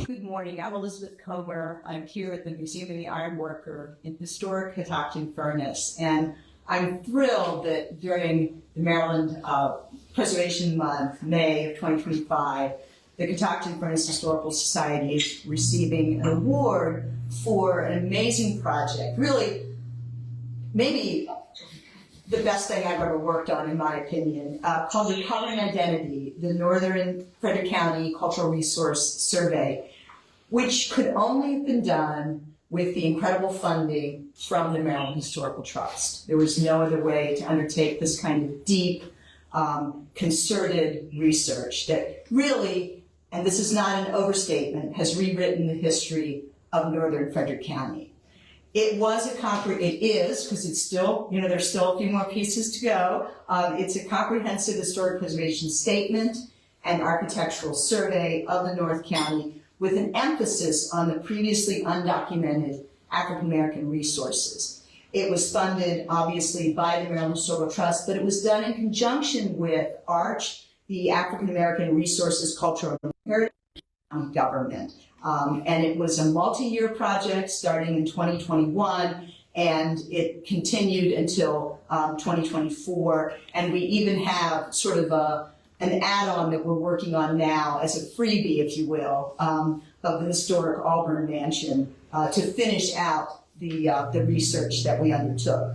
Good morning. I'm Elizabeth Comer. I'm here at the Museum of the Iron Worker in historic Catoctin Furnace. And I'm thrilled that during the Maryland Preservation Month, May of 2025, the Catoctin Furnace Historical Society is receiving an award for an amazing project. Really, maybe the best thing I've ever worked on, in my opinion, called Recovering Identity, the Northern Frederick County Cultural Resource Survey, which could only have been done with the incredible funding from the Maryland Historical Trust. There was no other way to undertake this kind of deep, concerted research that really, and this is not an overstatement, has rewritten the history of Northern Frederick County. It was it is, because it's still, there's still a few more pieces to go. It's a comprehensive historic preservation statement and architectural survey of the North County with an emphasis on the previously undocumented African American resources. It was funded, obviously, by the Maryland Historical Trust, but it was done in conjunction with ARCH, the African American Resources Cultural Heritage Government. And it was a multi-year project starting in 2021, and it continued until 2024. And we even have sort of an add-on that we're working on now as a freebie, if you will, of the historic Auburn Mansion to finish out the research that we undertook.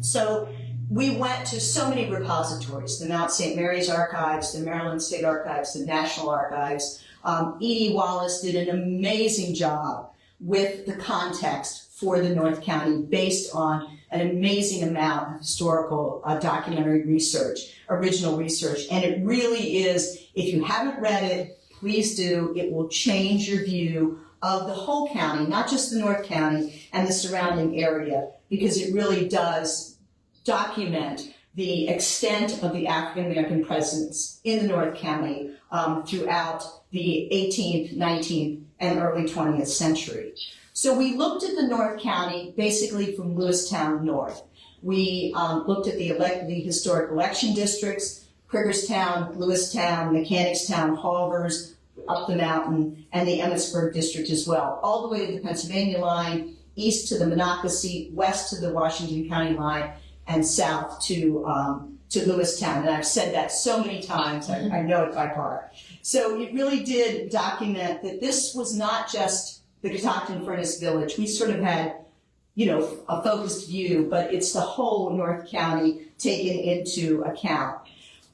So we went to so many repositories, the Mount St. Mary's Archives, the Maryland State Archives, the National Archives. Edie Wallace did an amazing job with the context for the North County based on an amazing amount of historical documentary research, original research. And it really is, if you haven't read it, please do. It will change your view of the whole county, not just the North County and the surrounding area, because it really does document the extent of the African American presence in the North County throughout the 18th, 19th, and early 20th century. So we looked at the North County basically from Lewistown north. We looked at the historic election districts, Criggerstown, Lewistown, Mechanicstown, Halvers, up the mountain, and the Emmitsburg district as well, all the way to the Pennsylvania line, east to the Monocacy, west to the Washington County line, and south to Lewistown. And I've said that so many times, I know it by heart. So it really did document that this was not just the Catoctin Furnace Village. We sort of had, a focused view, but it's the whole North County taken into account.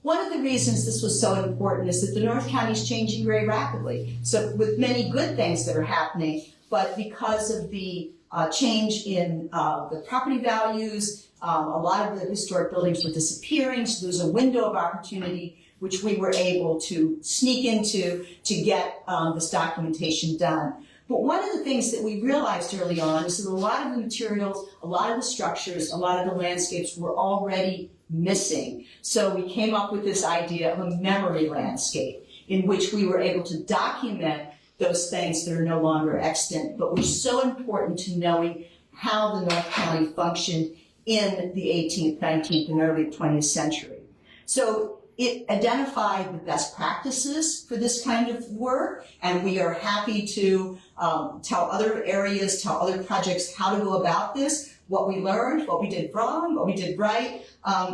One of the reasons this was so important is that the North County is changing very rapidly. So with many good things that are happening, but because of the change in the property values, a lot of the historic buildings were disappearing, so there's a window of opportunity which we were able to sneak into to get this documentation done. But one of the things that we realized early on is that a lot of the materials, a lot of the structures, a lot of the landscapes were already missing. So we came up with this idea of a memory landscape in which we were able to document those things that are no longer extant, but were so important to knowing how the North County functioned in the 18th, 19th, and early 20th century. So it identified the best practices for this kind of work, and we are happy to tell other areas, tell other projects how to go about this, what we learned, what we did wrong, what we did right,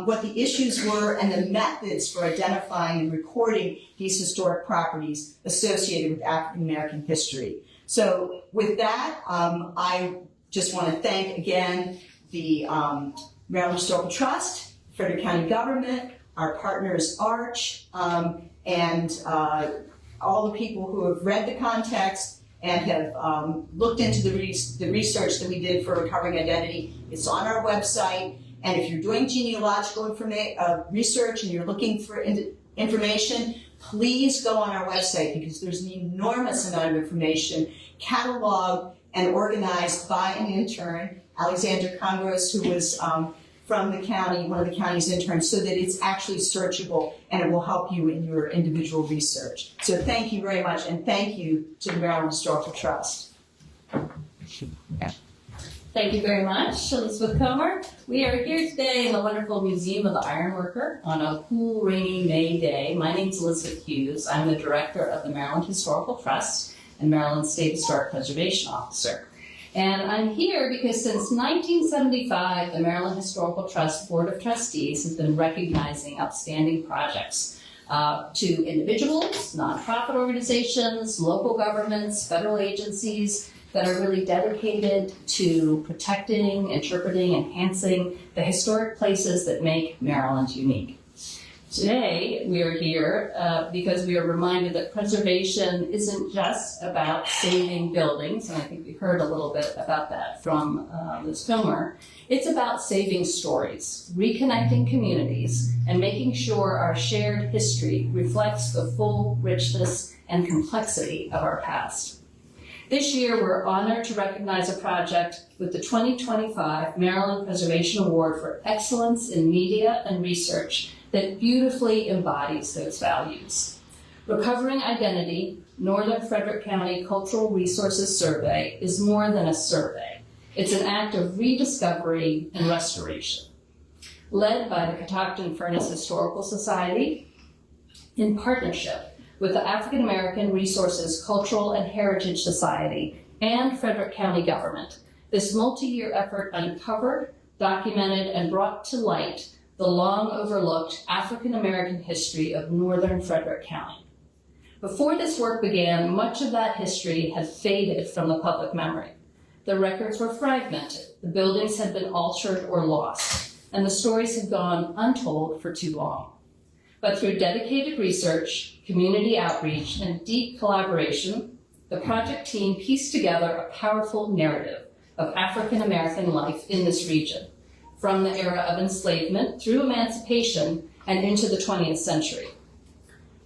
what the issues were, and the methods for identifying and recording these historic properties associated with African American history. So with that, I just want to thank again the Maryland Historical Trust, Frederick County Government, our partners ARCH, and all the people who have read the context and have looked into the research that we did for Recovering Identity. It's on our website, and if you're doing genealogical research and you're looking for information, please go on our website, because there's an enormous amount of information cataloged and organized by an intern, Alexander Congress, who was from the county, one of the county's interns, so that it's actually searchable and it will help you in your individual research. So thank you very much, and thank you to the Maryland Historical Trust. Thank you very much, Elizabeth Comer. We are here today in the wonderful Museum of the Ironworker on a cool, rainy May day. My name is Elizabeth Hughes. I'm the director of the Maryland Historical Trust, and Maryland State Historic Preservation Officer. And I'm here because since 1975, the Maryland Historical Trust Board of Trustees has been recognizing outstanding projects to individuals, nonprofit organizations, local governments, federal agencies that are really dedicated to protecting, interpreting, enhancing the historic places that make Maryland unique. Today, we are here because we are reminded that preservation isn't just about saving buildings, and I think we heard a little bit about that from Ms. Comer. It's about saving stories, reconnecting communities, and making sure our shared history reflects the full richness and complexity of our past. This year, we're honored to recognize a project with the 2025 Maryland Preservation Award for Excellence in Media and Research that beautifully embodies those values. Recovering Identity, Northern Frederick County Cultural Resources Survey is more than a survey. It's an act of rediscovery and restoration. Led by the Catoctin Furnace Historical Society in partnership with the African American Resources Cultural and Heritage Society and Frederick County Government, this multi-year effort uncovered, documented, and brought to light the long overlooked African American history of Northern Frederick County. Before this work began, much of that history had faded from the public memory. The records were fragmented, the buildings had been altered or lost, and the stories had gone untold for too long. But through dedicated research, community outreach, and deep collaboration, the project team pieced together a powerful narrative of African American life in this region, from the era of enslavement through emancipation and into the 20th century.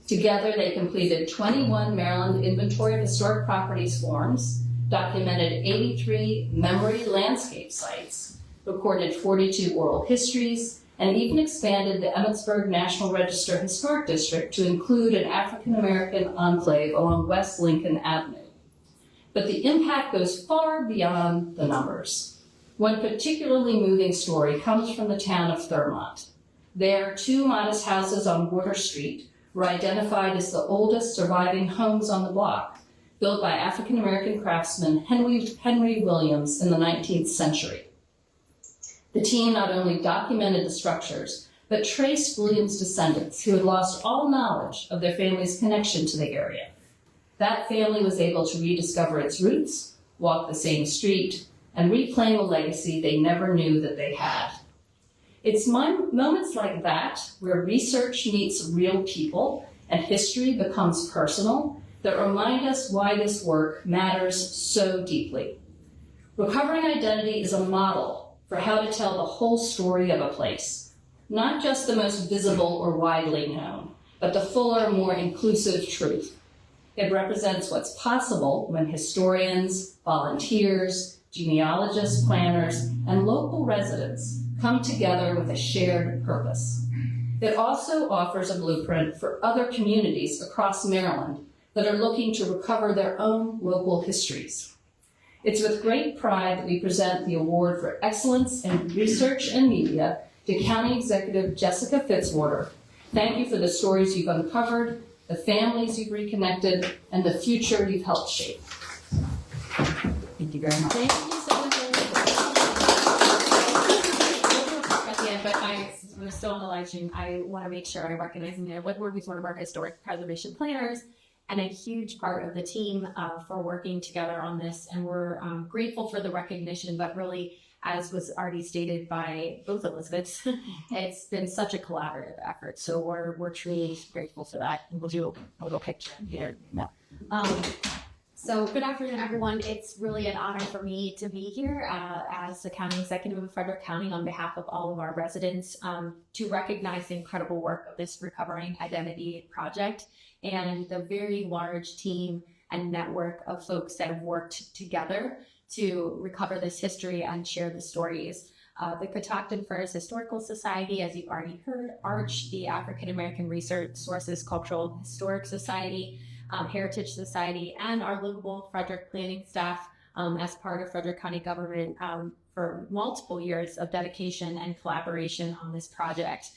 Together, they completed 21 Maryland Inventory of Historic Properties forms, documented 83 memory landscape sites, recorded 42 oral histories, and even expanded the Emmitsburg National Register Historic District to include an African American enclave along West Lincoln Avenue. But the impact goes far beyond the numbers. One particularly moving story comes from the town of Thurmont. There, 2 modest houses on Water Street were identified as the oldest surviving homes on the block, built by African American craftsman Henry Williams in the 19th century. The team not only documented the structures, but traced Williams' descendants who had lost all knowledge of their family's connection to the area. That family was able to rediscover its roots, walk the same street, and reclaim a legacy they never knew that they had. It's moments like that, where research meets real people and history becomes personal, that remind us why this work matters so deeply. Recovering Identity is a model for how to tell the whole story of a place, not just the most visible or widely known, but the fuller, more inclusive truth. It represents what's possible when historians, volunteers, genealogists, planners, and local residents come together with a shared purpose. It also offers a blueprint for other communities across Maryland that are looking to recover their own local histories. It's with great pride that we present the Award for Excellence in Research and Media to County Executive Jessica Fitzwater. Thank you for the stories you've uncovered, the families you've reconnected, and the future you've helped shape. Thank you very much. Thank you so much. But I'm still acknowledging, I want to make sure I recognize Woodward is one of our historic preservation planners and a huge part of the team for working together on this. And we're grateful for the recognition, but really, as was already stated by both Elizabeths, it's been such a collaborative effort. So we're truly grateful for that. And we'll do a little picture here. So good afternoon, everyone. It's really an honor for me to be here as the County Executive of Frederick County on behalf of all of our residents to recognize the incredible work of this Recovering Identity project and the very large team and network of folks that have worked together to recover this history and share the stories. The Catoctin Furnace Historical Society, as you've already heard, ARCH, the African American Resources Cultural Historic Society, Heritage Society, and our local Frederick planning staff as part of Frederick County Government for multiple years of dedication and collaboration on this project.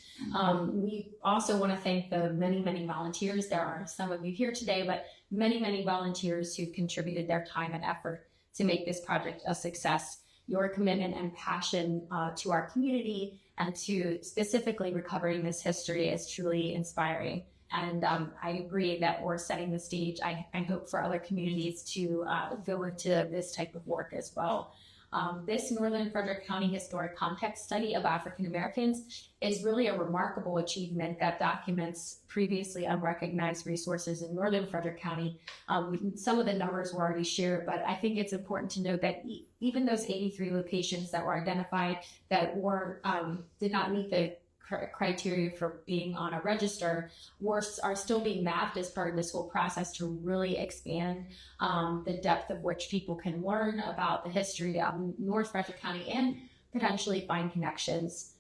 We also want to thank the many, many volunteers. There are some of you here today, but many, many volunteers who contributed their time and effort to make this project a success. Your commitment and passion to our community and to specifically recovering this history is truly inspiring. And I agree that we're setting the stage, I hope, for other communities to go into this type of work as well. This Northern Frederick County Historic Context Study of African Americans is really a remarkable achievement that documents previously unrecognized resources in Northern Frederick County. Some of the numbers were already shared, but I think it's important to note that even those 83 locations that were identified that were did not meet the criteria for being on a register are still being mapped as part of this whole process to really expand the depth of which people can learn about the history of North Frederick County and potentially find connections.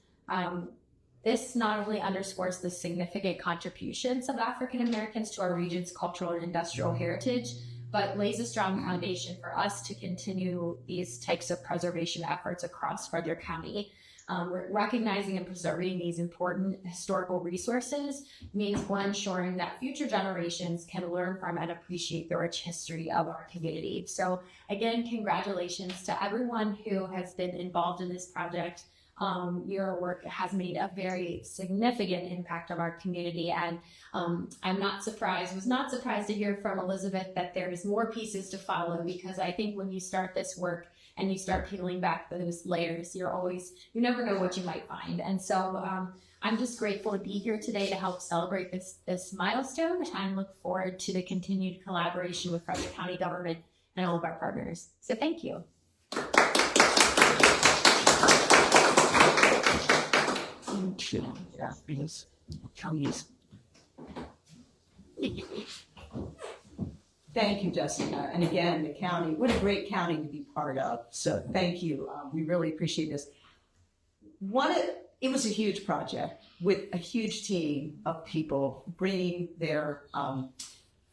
This not only underscores the significant contributions of African Americans to our region's cultural and industrial heritage, but lays a strong foundation for us to continue these types of preservation efforts across Frederick County. Recognizing and preserving these important historical resources means one, ensuring that future generations can learn from and appreciate the rich history of our community. So again, congratulations to everyone who has been involved in this project. Your work has made a very significant impact on our community, and was not surprised to hear from Elizabeth that there's more pieces to follow, because I think when you start this work and you start peeling back those layers, you never know what you might find. And so I'm just grateful to be here today to help celebrate this milestone, and look forward to the continued collaboration with Frederick County Government and all of our partners. So thank you. Thank you, Jessica. And again, the county, what a great county to be part of. So thank you. We really appreciate this. It was a huge project with a huge team of people bringing their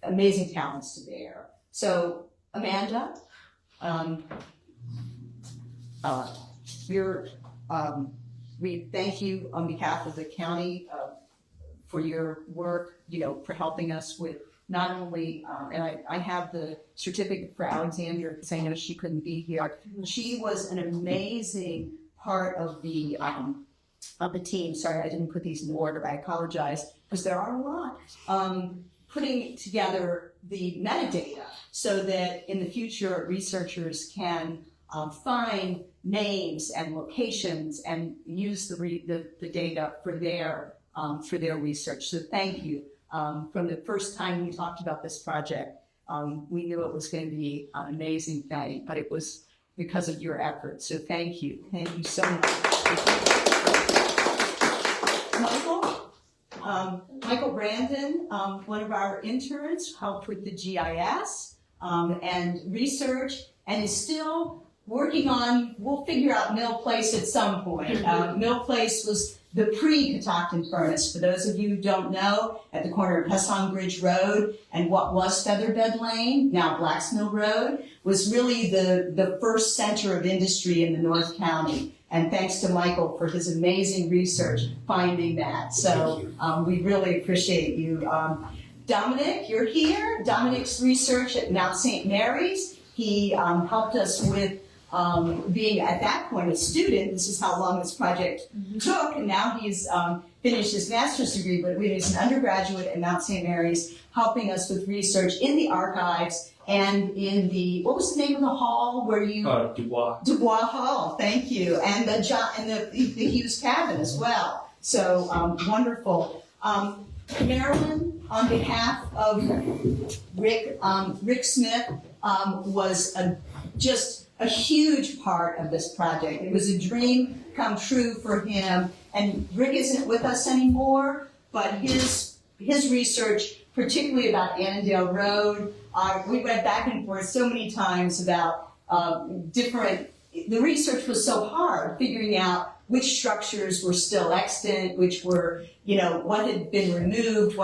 amazing talents to bear. So Amanda, we thank you on behalf of the county for your work, for helping us with not only, and I have the certificate for Alexandra because I know she couldn't be here. She was an amazing part of the team. Sorry, I didn't put these in order. I apologize, because there are a lot. Putting together the metadata so that in the future researchers can find names and locations and use the data for their research. So thank you. From the first time we talked about this project, we knew it was going to be an amazing thing, but it was because of your efforts. So thank you. Thank you so much. Michael Brandon, one of our interns, helped with the GIS and research, and is still working on, we'll figure out Mill Place at some point. Mill Place was the pre-Catoctin Furnace. For those of you who don't know, at the corner of Hesson Bridge Road and what was Featherbed Lane, now Blacksmill Road, was really the first center of industry in the North County. And thanks to Michael for his amazing research finding that. So we really appreciate you. Dominic, you're here. Dominic's research at Mount St. Mary's. He helped us with being at that point a student. This is how long this project took, and now he's finished his master's degree, but he was an undergraduate at Mount St. Mary's, helping us with research in the archives and in the, what was the name of the hall where you? Dubois. Dubois Hall, thank you, and the Hughes Cabin as well. So wonderful. Marilyn, on behalf of Rick Smith, was just a huge part of this project. It was a dream come true for him, and Rick isn't with us anymore, but his research, particularly about Annandale Road, we went back and forth so many times about the research was so hard, figuring out which structures were still extant, which were, what had been removed,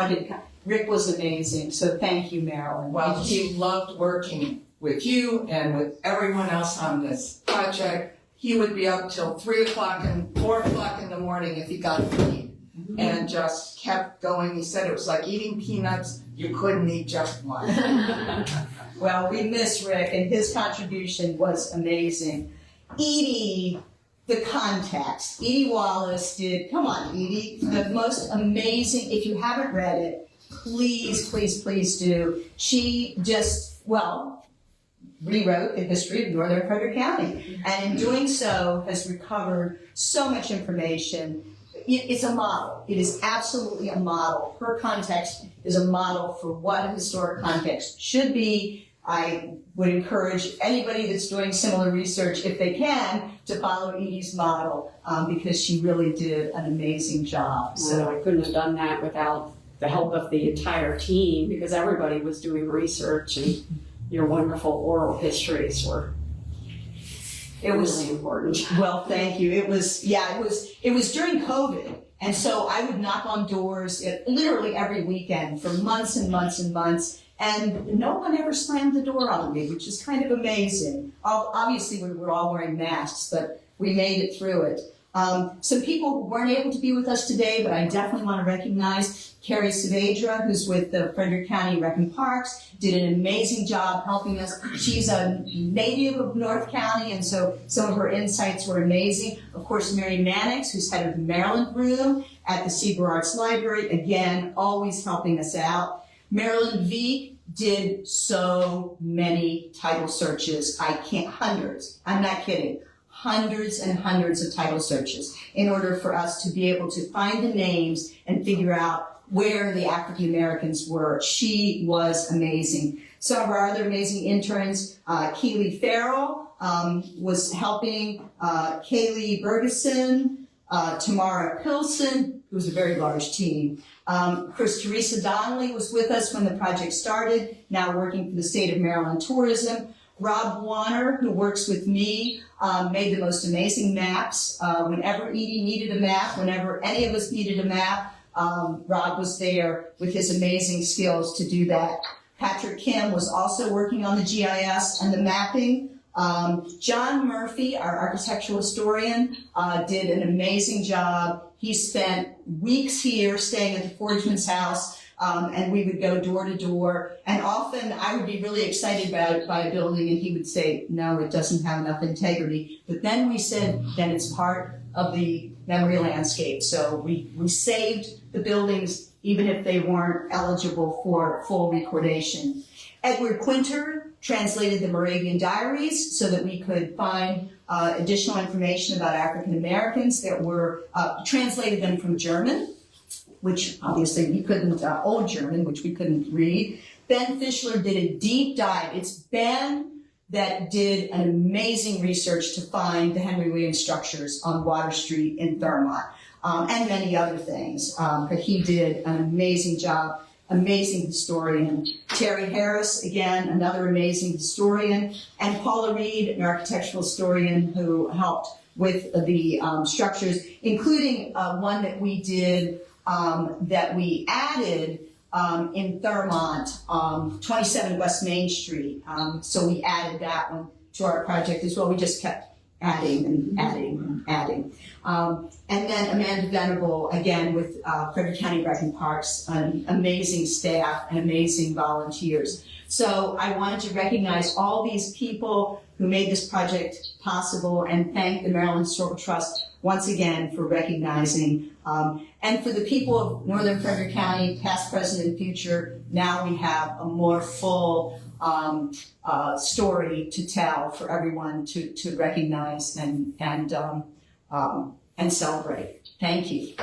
Rick was amazing. So thank you, Marilyn. Well, he loved working with you and with everyone else on this project. He would be up till 3 o'clock and 4 o'clock in the morning if he got paid. and just kept going. He said it was like eating peanuts. You couldn't eat just one. Well, we miss Rick, and his contribution was amazing. Edie, the context. Edie Wallace did, come on, Edie, the most amazing, if you haven't read it, please, please, please do. She just, well, rewrote the history of Northern Frederick County, and in doing so has recovered so much information. It's a model. It is absolutely a model. Her context is a model for what a historic context should be. I would encourage anybody that's doing similar research, if they can, to follow Edie's model, because she really did an amazing job. So I couldn't have done that without the help of the entire team, because everybody was doing research, and your wonderful oral histories were really important. Well, thank you. It was during COVID. And so I would knock on doors literally every weekend for months and months and months. And no one ever slammed the door on me, which is kind of amazing. Obviously, we were all wearing masks, but we made it through it. Some people who weren't able to be with us today, but I definitely want to recognize Carrie Saavedra, who's with the Frederick County Rec and Parks, did an amazing job helping us. She's a native of North County, and so some of her insights were amazing. Of course, Mary Mannix, who's head of the Maryland Room at the Seaboard Arts Library, again, always helping us out. Marilyn V did so many title searches. Hundreds. I'm not kidding. Hundreds and hundreds of title searches in order for us to be able to find the names and figure out where the African Americans were. She was amazing. Some of our other amazing interns, Keely Farrell was helping, Kaylee Bergeson, Tamara Pilson, who was a very large team. Chris Teresa Donnelly was with us when the project started, now working for the state of Maryland Tourism. Rob Warner, who works with me, made the most amazing maps. Whenever Edie needed a map, whenever any of us needed a map, Rob was there with his amazing skills to do that. Patrick Kim was also working on the GIS and the mapping. John Murphy, our architectural historian, did an amazing job. He spent weeks here staying at the Forgeman's house, and we would go door to door. And often I would be really excited by a building, and he would say, no, it doesn't have enough integrity. But then we said, then it's part of the memory landscape. So we saved the buildings even if they weren't eligible for full recordation. Edward Quinter translated the Moravian Diaries so that we could find additional information about African Americans that were translated them from German, which obviously we couldn't, Old German, which we couldn't read. Ben Fischler did a deep dive. It's Ben that did an amazing research to find the Henry Williams structures on Water Street in Thurmont, and many other things. But he did an amazing job. Amazing historian. Terry Harris, again, another amazing historian. And Paula Reed, an architectural historian who helped with the structures, including one that we did, that we added in Thurmont, 27 West Main Street. So we added that one to our project as well. We just kept adding and adding and adding. And then Amanda Venable, again, with Frederick County Rec and Parks, an amazing staff and amazing volunteers. So I wanted to recognize all these people who made this project possible and thank the Maryland Historical Trust once again for recognizing. And for the people of Northern Frederick County, past, present, and future, now we have a more full story to tell for everyone to recognize and celebrate. Thank you.